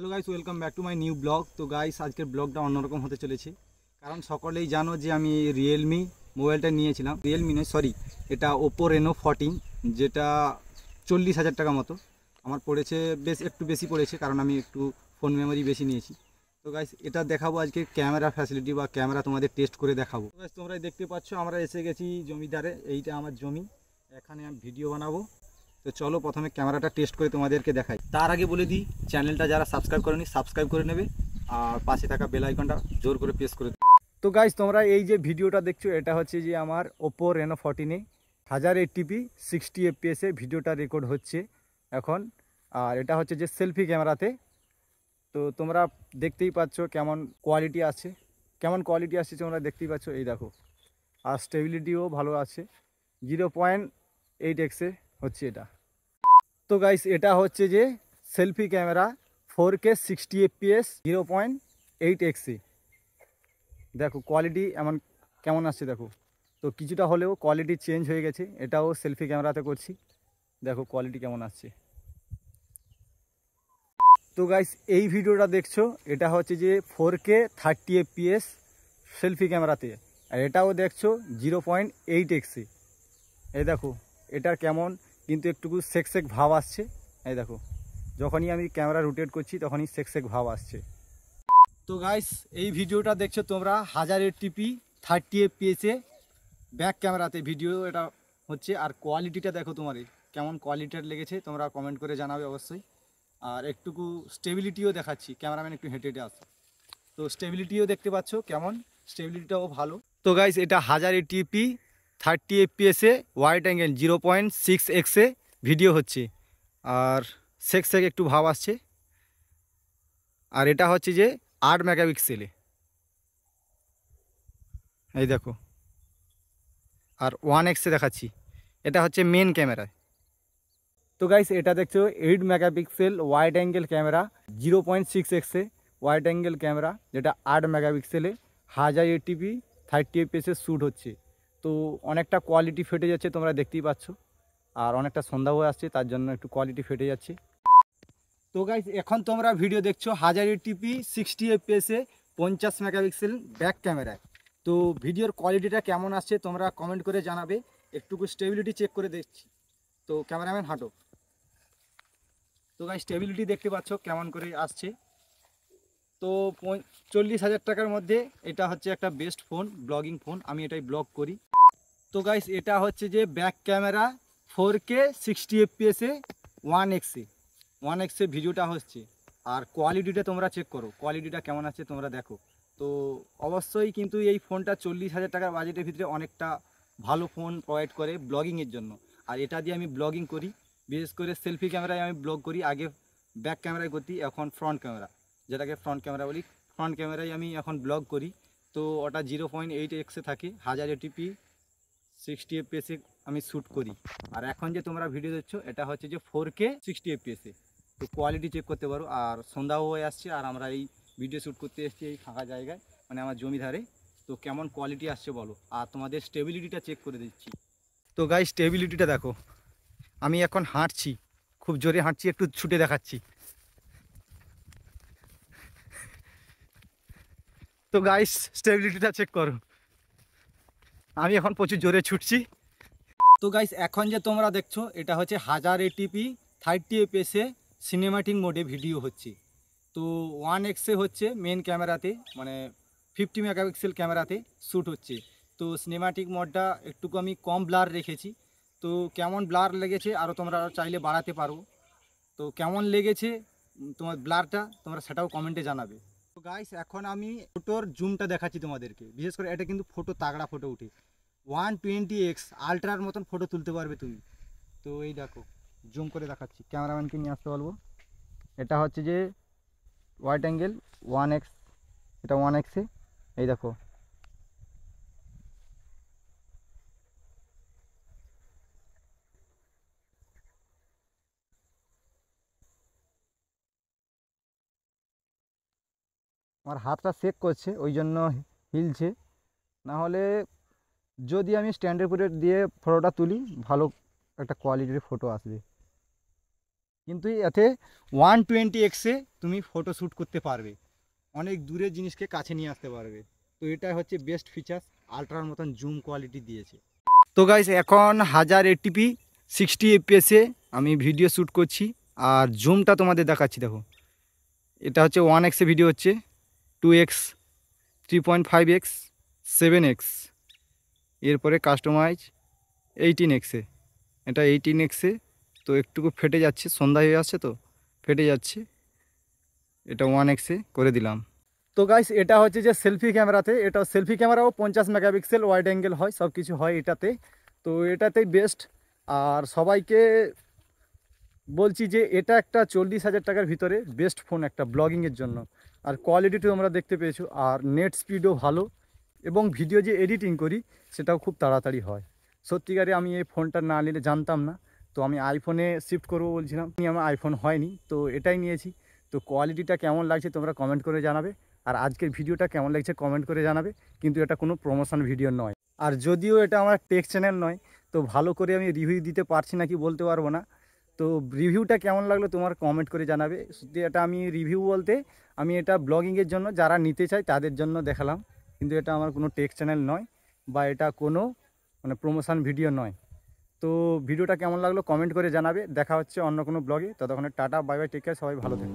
Hello guys, welcome back to my new blog. তো guys, আজকের ব্লগটা অন্যরকম হতে চলেছে, কারণ সকলেই জানো যে আমি রিয়েলমি মোবাইলটা নিয়েছিলাম। রিয়েলমি নয়, সরি, এটা ওপো রেনো 14, যেটা 40,000 টাকা মতো আমার পড়েছে। একটু বেশি পড়েছে, কারণ আমি একটু ফোন মেমোরি বেশি নিয়েছি। তো গাইস, এটা দেখাবো আজকে ক্যামেরা ফ্যাসিলিটি বা ক্যামেরা তোমাদের টেস্ট করে দেখাবো। গাইস, তোমরা দেখতে পাচ্ছ আমরা এসে গেছি জমিদারে। এইটা আমার জমি, এখানে আমি ভিডিও বানাবো। তো চলো প্রথমে ক্যামেরাটা টেস্ট করে তোমাদেরকে দেখাই। তার আগে বলে দিই, চ্যানেলটা যারা সাবস্ক্রাইব করেনি সাবস্ক্রাইব করে নেবে, আর পাশে থাকা বেল আইকনটা জোর করে প্রেস করে দেবে। তো গাইস, তোমরা এই যে ভিডিওটা দেখছো, এটা হচ্ছে যে আমার ওপো রেনো 14-এ 1080p 60 fps এ ভিডিওটা রেকর্ড হচ্ছে এখন। আর এটা হচ্ছে যে সেলফি ক্যামেরাতে। তো তোমরা দেখতেই পাচ্ছ কেমন কোয়ালিটি আছে, তোমরা দেখতেই পাচ্ছ। এই দেখো, আর স্টেবিলিটিও ভালো আছে। 0.8x হচ্ছে এটা। তো গাইস, এটা হচ্ছে যে selfie camera 4K 60 fps 0.8x। দেখো কোয়ালিটি কেমন আসছে দেখো। তো কিছুটা হলেও কোয়ালিটি চেঞ্জ হয়ে গেছে, এটাও সেলফি ক্যামেরাতে করছি। দেখো কোয়ালিটি কেমন আসছে। তো গাইস, এই ভিডিওটা দেখছো, এটা হচ্ছে যে 4K 30 fps সেলফি ক্যামেরাতে, আর এটাও দেখছো 0.8x। এই দেখো এটার কেমন কিন্তু একটুকু সেক ভাব আসছে। এই দেখো, যখনই আমি ক্যামেরা রোটেট করছি তখনই সেক ভাব আসছে। তো গাইস, এই ভিডিওটা দেখছো তোমরা 1080p 30 fps এ ব্যাক ক্যামেরাতে ভিডিও এটা হচ্ছে। আর কোয়ালিটিটা দেখো তোমার কেমন কোয়ালিটির লেগেছে, তোমরা কমেন্ট করে জানাবে অবশ্যই। আর একটুকু স্টেবিলিটিও দেখাচ্ছি, ক্যামেরাম্যান একটু হেঁটে হেঁটে আসে। তো স্টেবিলিটিও দেখতে পাচ্ছ কেমন, স্টেবিলিটিটাও ভালো। তো গাইস, এটা 1080p 30 fps a wide angle 0.6x A video হচ্ছে, আর সেক একটু ভাব আসছে। আর এটা হচ্ছে যে 8 মেগাপিক্সেলে, এই দেখো। আর 1x এ দেখাচ্ছি, এটা হচ্ছে মেন ক্যামেরায়। তো গাইস, এটা দেখছো 8 megapixel wide angle camera 0.6x a wide angle camera, যেটা 8 মেগাপিক্সেলে 1080p 30 fps এ শ্যুট হচ্ছে। তো অনেকটা কোয়ালিটি ফেটে যাচ্ছে, তোমরা দেখতেই পাচ্ছ। আর অনেকটা সন্ধ্যা হয়ে আসছে, তার জন্য একটু কোয়ালিটি ফেটে যাচ্ছে। তো গাইস, এখন তোমরা ভিডিও দেখছো 1080p 60 fps এ 50 মেগাপিক্সেল ব্যাক ক্যামেরায়। তো ভিডিওর কোয়ালিটিটা কেমন আসছে তোমরা কমেন্ট করে জানাবে। একটুকু স্টেবিলিটি চেক করে দেখছি। তো ক্যামেরাম্যান হাঁটো। তো গাইস, স্টেবিলিটি দেখতে পাচ্ছ কেমন করে আসছে। তো 40,000 টাকার মধ্যে এটা হচ্ছে একটা বেস্ট ফোন, ব্লগিং ফোন। আমি এটাই ব্লগ করি। তো গাইস, এটা হচ্ছে যে ব্যাক ক্যামেরা 4K 60 fps এ 1x এ ভিডিওটা হচ্ছে। আর কোয়ালিটিটা তোমরা চেক করো, কোয়ালিটিটা কেমন আছে তোমরা দেখো। তো অবশ্যই কিন্তু এই ফোনটা 40,000 টাকার বাজেটের ভিতরে অনেকটা ভালো ফোন প্রোভাইড করে ব্লগিংয়ের জন্য। আর এটা দিয়ে আমি ব্লগিং করি, বিশেষ করে সেলফি ক্যামেরায় আমি ব্লগ করি। আগে ব্যাক ক্যামেরায় করতি, এখন ফ্রন্ট ক্যামেরা, যেটাকে ফ্রন্ট ক্যামেরা বলি, ফ্রন্ট ক্যামেরায় আমি এখন ব্লগ করি। তো ওটা 0.8x এ থাকে, 1080p 60 fps এ আমি শ্যুট করি। আর এখন যে তোমরা ভিডিও দেখছো, এটা হচ্ছে যে 4K 60 fps এ। তো কোয়ালিটি চেক করতে পারো। আর সন্ধ্যাও হয়ে আসছে, আর আমরা এই ভিডিও শ্যুট করতে এসেছি এই ফাঁকা জায়গায়, মানে আমার জমি ধারে। তো কেমন কোয়ালিটি আসছে বলো। আর তোমাদের স্টেবিলিটিটা চেক করে দিচ্ছি। তো গাইস, স্টেবিলিটিটা দেখো। আমি এখন হাঁটছি, খুব জোরে হাঁটছি, একটু ছুটে দেখাচ্ছি। তো গাইস, স্টেবিলিটিটা চেক করো। আমি এখন প্রচুর জোরে ছুটছি। তো গাইস, এখন যে তোমরা দেখছো, এটা হচ্ছে 1080p 30 fps এ সিনেমাটিক মোডে ভিডিও হচ্ছে। তো 1x এ হচ্ছে মেন ক্যামেরাতে, মানে 50 মেগাপিক্সেল ক্যামেরাতে শ্যুট হচ্ছে। তো সিনেমাটিক মোডটা একটুকু আমি কম ব্লার রেখেছি। তো কেমন ব্লার লেগেছে আরও তোমরা চাইলে বাড়াতে পারো। তো কেমন লেগেছে তোমার ব্লারটা, তোমরা সেটাও কমেন্টে জানাবে। তো গাইস, এখন আমি ফটোর জুমটা দেখাচ্ছি তোমাদেরকে। বিশেষ করে এটা কিন্তু ফটো তাগড়া ফটো উঠে, 120x আলট্রার মতন ফটো তুলতে পারবে তুমি। তো এই দেখো, জুম করে দেখাচ্ছি, ক্যামেরাম্যানকে নিয়ে আসতে বলবো। এটা হচ্ছে যে ওয়াইড অ্যাঙ্গেল 1x, এটা 1x এ, এই দেখো। আমার হাতটা চেক করছে, ওই জন্য হিলছে। না হলে যদি আমি স্ট্যান্ডের উপরে দিয়ে ফটোটা তুলি, ভালো একটা কোয়ালিটির ফটো আসবে। কিন্তু এতে 120x-এ তুমি ফটো শ্যুট করতে পারবে, অনেক দূরের জিনিসকে কাছে নিয়ে আসতে পারবে। তো এটা হচ্ছে বেস্ট ফিচার্স, আলট্রার মতন জুম কোয়ালিটি দিয়েছে। তো গাইস এখন 1080p 60 fps-এ আমি ভিডিও শ্যুট করছি, আর জুমটা তোমাদের দেখাচ্ছি। দেখো এটা হচ্ছে 1x-এ ভিডিও হচ্ছে, 2x, 3.5x, 7x, এরপরে কাস্টমাইজ 18x-এ, এটা 18x-এ। তো একটুকু ফেটে যাচ্ছে, সন্ধ্যা হয়ে আসছে তো ফেটে যাচ্ছে, এটা 1x-এ করে দিলাম। তো গাইস এটা হচ্ছে যে সেলফি ক্যামেরাতে, এটা সেলফি ক্যামেরাও 50 মেগাপিক্সেল ওয়াইড অ্যাঙ্গেল হয়, সব কিছু হয় এটাতে। তো এটাতেই বেস্ট। আর সবাইকে বলছি যে এটা একটা 40,000 টাকার ভিতরে বেস্ট ফোন একটা ব্লগিংয়ের জন্য। আর কোয়ালিটিটা তোমরা দেখতে পেয়েছো, আর নেট স্পিডও ভালো, এবং ভিডিও যে এডিটিং করি সেটাও খুব তাড়াতাড়ি হয়। সত্যিকারে আমি এই ফোনটা না নিলে জানতাম না, তো আমি আইফোনে শিফট করবো বলছিলাম, আমার আইফোন হয়নি, তো এটাই নিয়েছি। তো কোয়ালিটিটা কেমন লাগছে তোমরা কমেন্ট করে জানাবে, আর আজকের ভিডিওটা কেমন লাগছে কমেন্ট করে জানাবে। কিন্তু এটা কোনো প্রমোশন ভিডিও নয়, আর যদিও এটা আমার টেক চ্যানেল নয়, তো ভালো করে আমি রিভিউ দিতে পারছি না কি বলতে পারবো না। তো রিভিউটা কেমন লাগলো তোমার কমেন্ট করে জানাবে। সত্যি এটা আমি রিভিউ বলতে আমি এটা ব্লগিংয়ের জন্য যারা নিতে চায় তাদের জন্য দেখালাম, কিন্তু এটা আমার কোনো টেক চ্যানেল নয়, বা এটা কোনো মানে প্রমোশন ভিডিও নয়। তো ভিডিওটা কেমন লাগলো কমেন্ট করে জানাবে। দেখা হচ্ছে অন্য কোনো ব্লগে, ততক্ষণে ta-ta, bye bye, take care, সবাই ভালো থেকো।